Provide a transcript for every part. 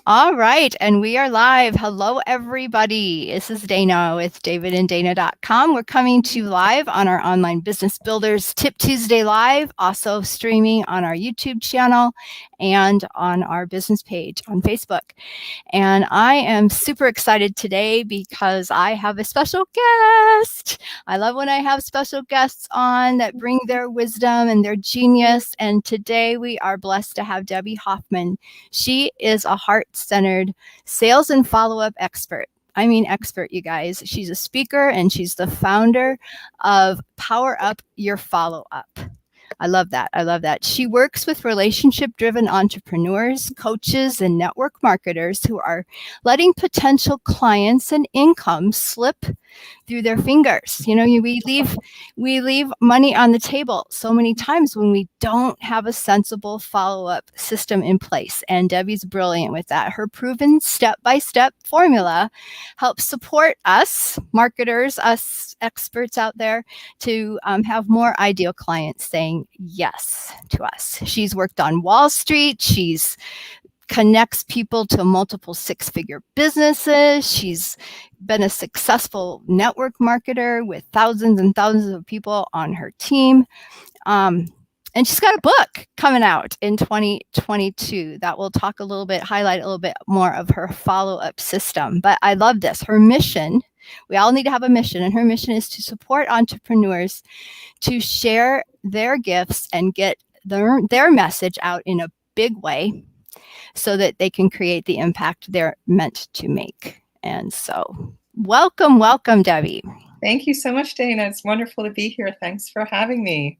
All right, and we are live. Hello, everybody. This is Dana with DavidandDana.com. We're coming to you live on our Online Business Builders Tip Tuesday Live, also streaming on our YouTube channel and on our business page on Facebook. And I am super excited today because I have a special guest. I love when I have special guests on that bring their wisdom and their genius. And today we are blessed to have Debbie Hoffman. She is a heart-centered sales and follow-up expert. I mean expert, you guys. She's a speaker and she's the founder of Power Up Your Follow-Up. I love that. I love that. She works with relationship-driven entrepreneurs, coaches, and network marketers who are letting potential clients and income slip through their fingers. You know, we leave money on the table so many times when we don't have a sensible follow-up system in place. And Debbie's brilliant with that. Her proven step-by-step formula helps support us marketers, us experts out there, to have more ideal clients saying yes to us. She's worked on Wall Street. She's connects people to multiple six-figure businesses. She's been a successful network marketer with thousands and thousands of people on her team. And she's got a book coming out in 2022 that will highlight a little bit more of her follow-up system. But I love this. Her mission, we all need to have a mission, and her mission is to support entrepreneurs to share their gifts and get their message out in a big way so that they can create the impact they're meant to make. And so welcome, Debbie. Thank you so much, Dana. It's wonderful to be here. Thanks for having me.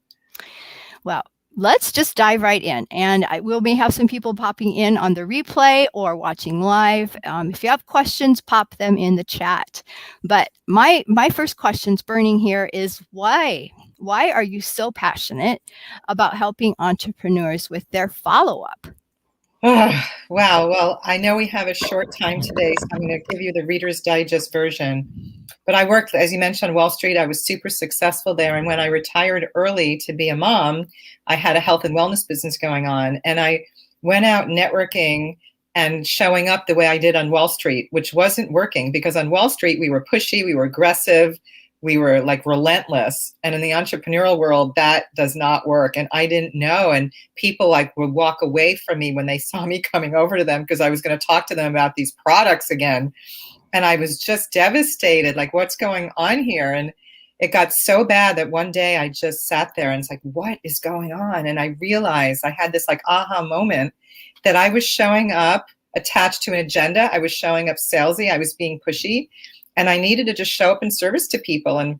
Well, let's just dive right in. And we may have some people popping in on the replay or watching live. If you have questions, pop them in the chat. But my first question's burning here is why? Why are you so passionate about helping entrepreneurs with their follow-up? Oh, wow. Well, I know we have a short time today, so I'm going to give you the Reader's Digest version. But I worked, as you mentioned, on Wall Street. I was super successful there. And when I retired early to be a mom, I had a health and wellness business going on. And I went out networking and showing up the way I did on Wall Street, which wasn't working because on Wall Street, we were pushy, we were aggressive, we were like relentless. And in the entrepreneurial world, that does not work. And I didn't know. And people like would walk away from me when they saw me coming over to them because I was going to talk to them about these products again. And I was just devastated, like, what's going on here? And it got so bad that one day I just sat there and it's like, what is going on? And I realized I had this like aha moment that I was showing up attached to an agenda. I was showing up salesy. I was being pushy. And I needed to just show up in service to people and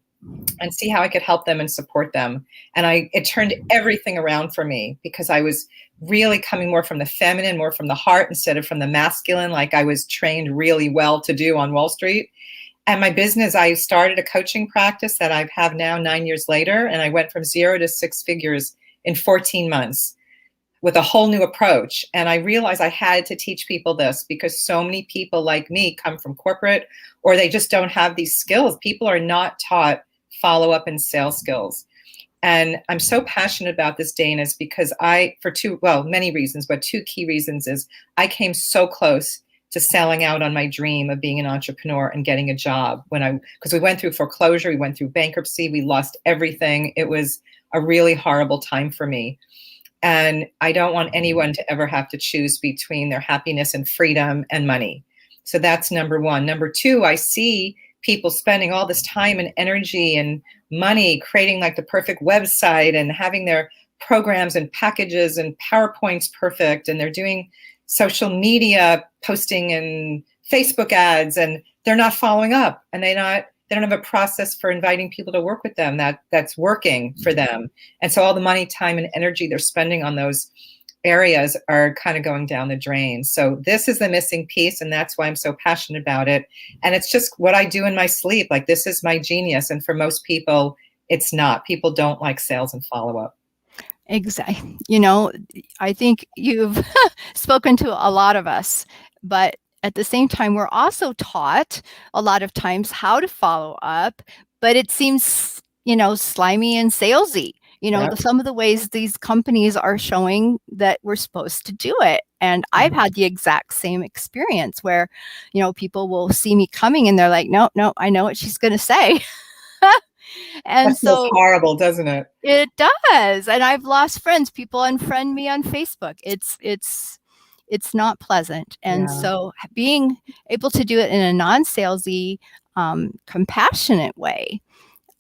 see how I could help them and support them. And it turned everything around for me because I was really coming more from the feminine, more from the heart instead of from the masculine, like I was trained really well to do on Wall Street. And my business, I started a coaching practice that I have now 9 years later. And I went from 0 to 6 figures in 14 months. With a whole new approach. And I realized I had to teach people this because so many people like me come from corporate or they just don't have these skills. People are not taught follow-up and sales skills. And I'm so passionate about this, Dana, is because many reasons, but two key reasons is I came so close to selling out on my dream of being an entrepreneur and getting a job because we went through foreclosure, we went through bankruptcy, we lost everything. It was a really horrible time for me. And I don't want anyone to ever have to choose between their happiness and freedom and money. So that's number one. Number two, I see people spending all this time and energy and money creating like the perfect website and having their programs and packages and PowerPoints perfect. And they're doing social media posting and Facebook ads and they're not following up and they don't have a process for inviting people to work with them that's working for them. And so all the money, time, and energy they're spending on those areas are kind of going down the drain. So this is the missing piece, and that's why I'm so passionate about it. And it's just what I do in my sleep. Like, this is my genius. And for most people, it's not. People don't like sales and follow-up. Exactly. You know, I think you've spoken to a lot of us, but at the same time, we're also taught a lot of times how to follow up, but it seems, slimy and salesy. Some of the ways these companies are showing that we're supposed to do it. And I've had the exact same experience where, people will see me coming and they're like, no, I know what she's going to say. And That feels so horrible, doesn't it? it does. And I've lost friends. People unfriend me on Facebook. It's not pleasant. And Yeah, so being able to do it in a non-salesy, compassionate way,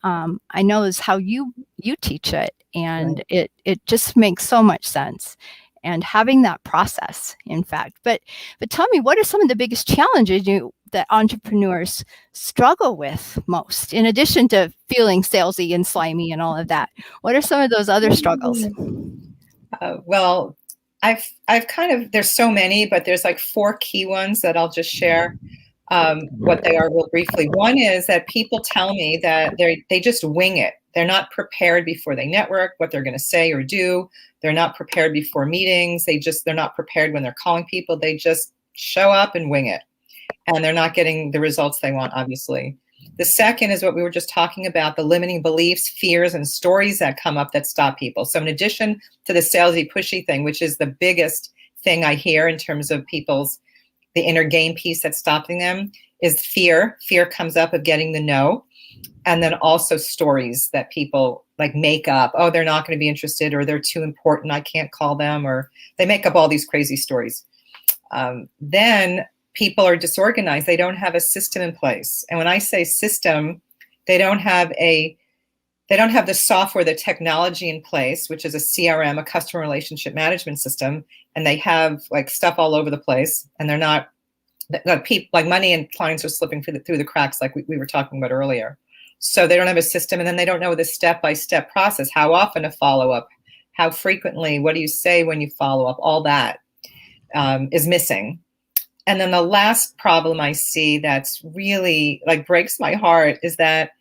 I know is how you teach it, and right. it just makes so much sense. And having that process, in fact. But tell me, what are some of the biggest challenges that entrepreneurs struggle with most, in addition to feeling salesy and slimy and all of that? What are some of those other struggles? Well, I've kind of, there's so many, but there's like 4 key ones that I'll just share what they are real briefly. One is that people tell me that they just wing it. They're not prepared before they network, what they're going to say or do. They're not prepared before meetings. They're not prepared when they're calling people. They just show up and wing it. And they're not getting the results they want, obviously. The second is what we were just talking about, the limiting beliefs, fears, and stories that come up that stop people. So in addition to the salesy, pushy thing, which is the biggest thing I hear in terms of the inner game piece that's stopping them, is fear. Fear comes up of getting the no. And then also stories that people like make up. Oh, they're not going to be interested, or they're too important, I can't call them, or they make up all these crazy stories. Then people are disorganized. They don't have a system in place. And when I say system, they don't have the software, the technology in place, which is a CRM, a customer relationship management system. And they have like stuff all over the place, and they're not, people like money and clients are slipping through the cracks, like we were talking about earlier. So they don't have a system, and then they don't know the step-by-step process. How often a follow-up, how frequently, what do you say when you follow up? All that is missing. And then the last problem I see that's really like breaks my heart is that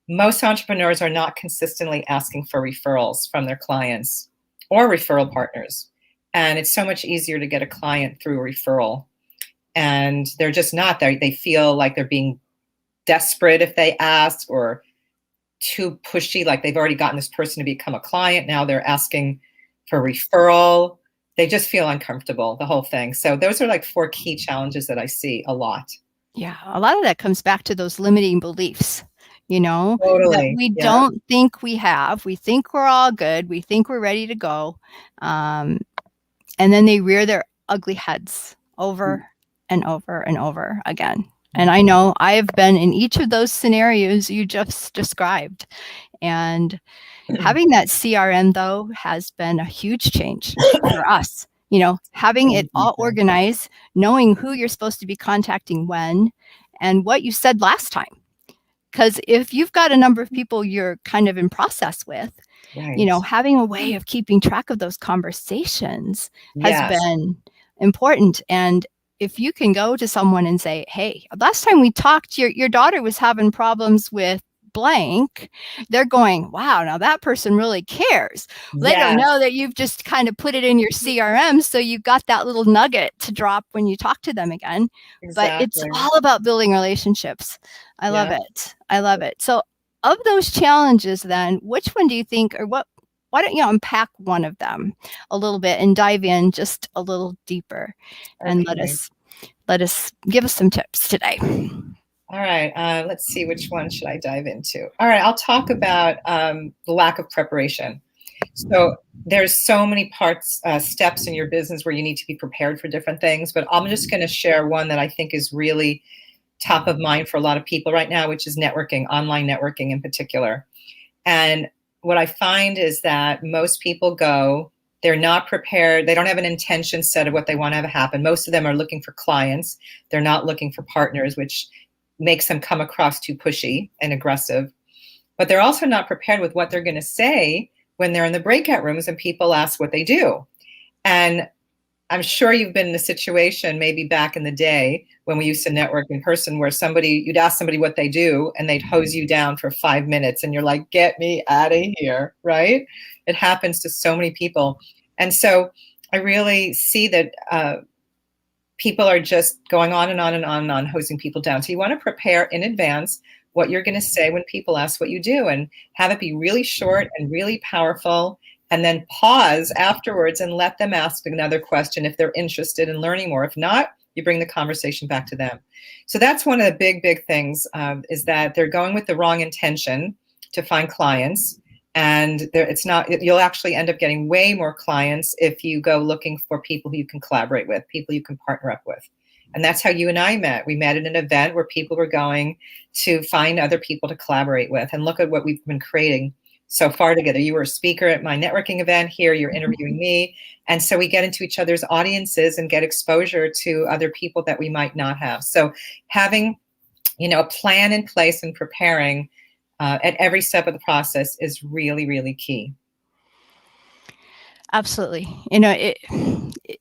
most entrepreneurs are not consistently asking for referrals from their clients or referral partners. And it's so much easier to get a client through a referral. And they're just not there. They feel like they're being desperate if they ask, or too pushy, like they've already gotten this person to become a client. Now they're asking for referral. They just feel uncomfortable, the whole thing. So those are like 4 key challenges that I see a lot. Yeah, a lot of that comes back to those limiting beliefs, that Totally. we Yeah. don't think we have. We think we're all good. We think we're ready to go. And then they rear their ugly heads over and over and over again. And I know I have been in each of those scenarios you just described. And having that CRM, though, has been a huge change for us. Having it all organized, knowing who you're supposed to be contacting when, and what you said last time. Because if you've got a number of people you're kind of in process with, Right. having a way of keeping track of those conversations has Yes. been important. And if you can go to someone and say, hey, last time we talked, your daughter was having problems with blank, they're going, wow, now that person really cares. They don't know that you've just kind of put it in your CRM, so you got that little nugget to drop when you talk to them again. But it's Exactly. all about building relationships. I love Yeah. it. I love it. So of those challenges, then, which one do you think, or why don't you unpack one of them a little bit and dive in just a little deeper, and Okay. let us give us some tips today. All right. Let's see, which one should I dive into? All right. I'll talk about the lack of preparation. So there's so many steps in your business where you need to be prepared for different things, but I'm just going to share one that I think is really top of mind for a lot of people right now, which is networking, online networking in particular. And what I find is that most people they're not prepared. They don't have an intention set of what they want to have happen. Most of them are looking for clients. They're not looking for partners, which makes them come across too pushy and aggressive. But they're also not prepared with what they're going to say when they're in the breakout rooms and people ask what they do. And I'm sure you've been in a situation maybe back in the day when we used to network in person where you'd ask somebody what they do and they'd hose you down for 5 minutes and you're like, get me out of here, right? It happens to so many people. And so I really see that people are just going on and on and on and on, hosing people down. So you want to prepare in advance what you're going to say when people ask what you do, and have it be really short and really powerful, and then pause afterwards and let them ask another question if they're interested in learning more. If not, you bring the conversation back to them. So that's one of the big things, is that they're going with the wrong intention to find clients. And it's not, you'll actually end up getting way more clients if you go looking for people who you can collaborate with, people you can partner up with. And that's how you and I met. We met at an event where people were going to find other people to collaborate with. And look at what we've been creating so far together. You were a speaker at my networking event here. You're interviewing me. And so we get into each other's audiences and get exposure to other people that we might not have. So having, a plan in place and preparing at every step of the process is really, really key. Absolutely.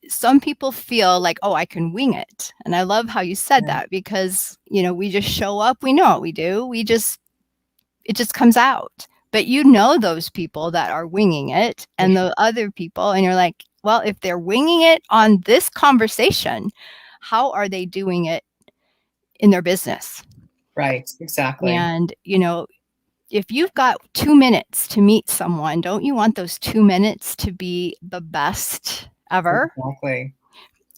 Some people feel like, oh, I can wing it. And I love how you said that, because, we just show up, we know what we do. It just comes out. But those people that are winging it and the other people, and you're like, well, if they're winging it on this conversation, how are they doing it in their business? Right, exactly. And, if you've got 2 minutes to meet someone, don't you want those 2 minutes to be the best ever? Exactly.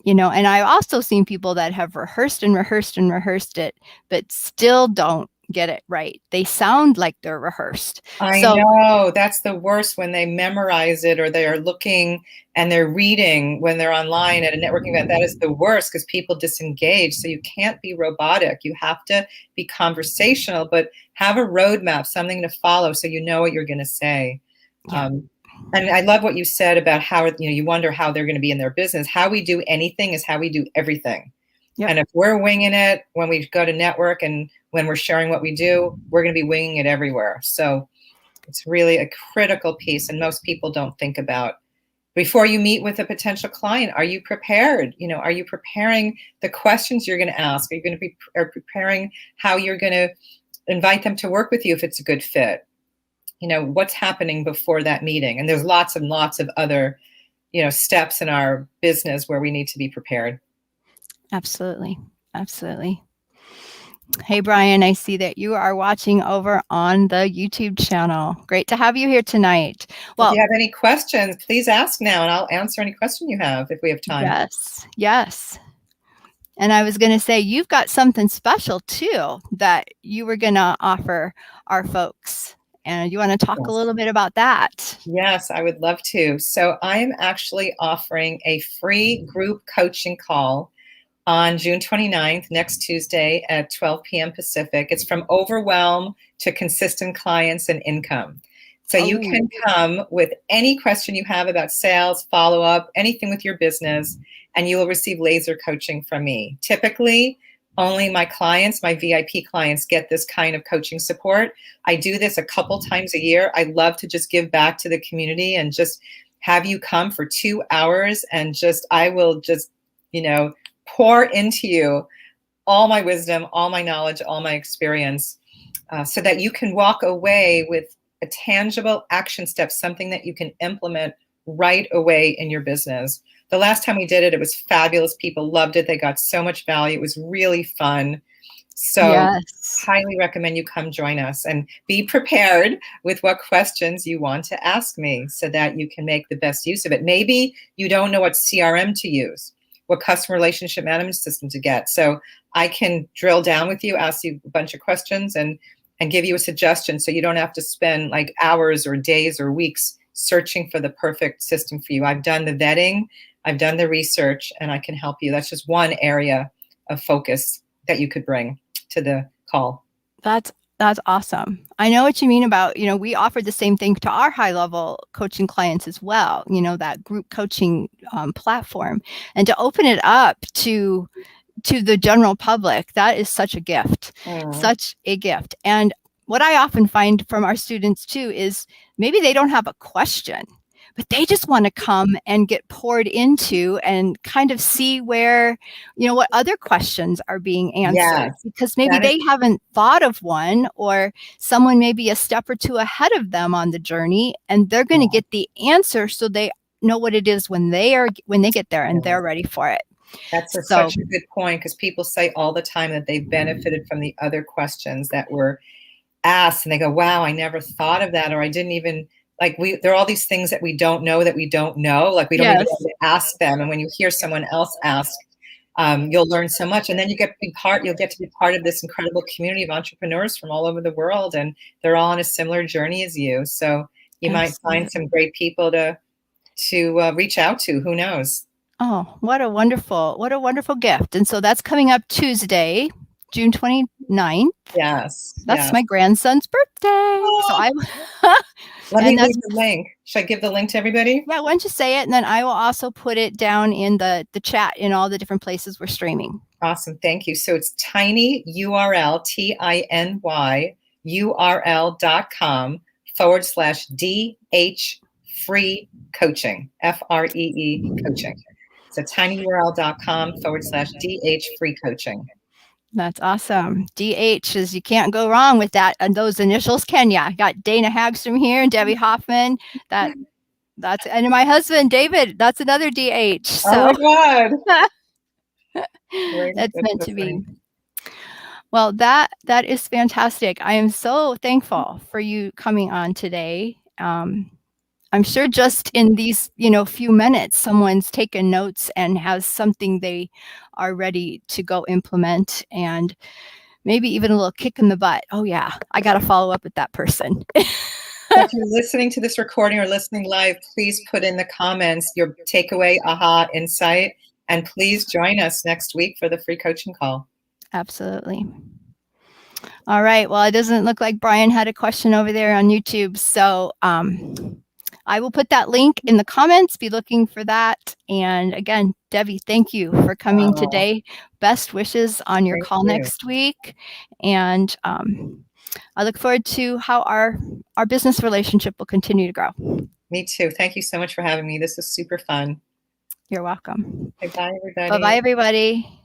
And I've also seen people that have rehearsed it, but still don't get it right. They sound like they're rehearsed. I know, that's the worst, when they memorize it or they are looking and they're reading when they're online at a networking event. That is the worst, because people disengage. So you can't be robotic. You have to be conversational, but have a roadmap, something to follow, so you know what you're going to say. Yeah. And I love what you said about how, you wonder how they're going to be in their business. How we do anything is how we do everything. Yep. And if we're winging it when we go to network and when we're sharing what we do, we're going to be winging it everywhere. So it's really a critical piece, and most people don't think about. Before you meet with a potential client, are you prepared? Are you preparing the questions you're going to ask? Are you going to be preparing how you're going to invite them to work with you if it's a good fit? What's happening before that meeting? And there's lots and lots of other, steps in our business where we need to be prepared. Absolutely. Hey, Brian, I see that you are watching over on the YouTube channel. Great to have you here tonight. Well, if you have any questions, please ask now, and I'll answer any question you have if we have time. Yes. And I was going to say, you've got something special too that you were going to offer our folks. And you want to talk a little bit about that? Yes, I would love to. So I'm actually offering a free group coaching call on June 29th, next Tuesday at 12 p.m. Pacific. It's from overwhelm to consistent clients and income. So you can come with any question you have about sales, follow-up, anything with your business, and you will receive laser coaching from me. Typically, only my clients, my VIP clients, get this kind of coaching support. I do this a couple times a year. I love to just give back to the community and just have you come for 2 hours, and I will just, pour into you all my wisdom, all my knowledge, all my experience, so that you can walk away with a tangible action step, something that you can implement right away in your business. The last time we did it, it was fabulous. People loved it. They got so much value. It was really fun. So highly recommend you come join us, and be prepared with what questions you want to ask me so that you can make the best use of it. Maybe you don't know what CRM to use, what customer relationship management system to get. So I can drill down with you, ask you a bunch of questions, and give you a suggestion, so you don't have to spend like hours or days or weeks searching for the perfect system for you. I've done the vetting, I've done the research, and I can help you. That's just one area of focus that you could bring to the call. That's awesome. I know what you mean about, we offer the same thing to our high-level coaching clients as well, that group coaching platform. And to open it up to the general public, that is such a gift, such a gift. And what I often find from our students too is maybe they don't have a question, but they just want to come and get poured into and kind of see where, what other questions are being answered, because maybe they haven't thought of one, or someone may be a step or two ahead of them on the journey, and they're going to get the answer so they know what it is when they get there and they're ready for it. That's such a good point, because people say all the time that they benefited from the other questions that were asked, and they go, wow, I never thought of that, or I didn't even like there are all these things that we don't know that we don't know. Like we don't even Yes. know to ask them. And when you hear someone else ask, you'll learn so much. And then you'll get to be part of this incredible community of entrepreneurs from all over the world. And they're all on a similar journey as you. So you might find some great people to reach out to. Who knows? Oh, what a wonderful gift. And so that's coming up Tuesday, June 29th. Yes. That's my grandson's birthday. Oh. So let me leave the link. Should I give the link to everybody? Yeah, why don't you say it? And then I will also put it down in the chat in all the different places we're streaming. Awesome. Thank you. So it's tiny URL, tinyurl.com/DH free coaching, FREE coaching. So tinyurl.com/DH free coaching. That's awesome. DH is, you can't go wrong with that. And those initials, can ya? Got Dana Hagstrom here and Debbie Hoffman. That's and my husband, David, that's another DH. So. Oh my God. That's meant to be. Well, that is fantastic. I am so thankful for you coming on today. I'm sure just in these, few minutes, someone's taken notes and has something they are ready to go implement, and maybe even a little kick in the butt. Oh yeah, I got to follow up with that person. If you're listening to this recording or listening live, please put in the comments your takeaway, aha, insight, and please join us next week for the free coaching call. Absolutely. All right. Well, it doesn't look like Brian had a question over there on YouTube. So I will put that link in the comments. Be looking for that. And again, Debbie, thank you for coming today. Best wishes on your call next week. And I look forward to how our business relationship will continue to grow. Me too. Thank you so much for having me. This is super fun. You're welcome. Bye, everybody. Bye-bye, everybody.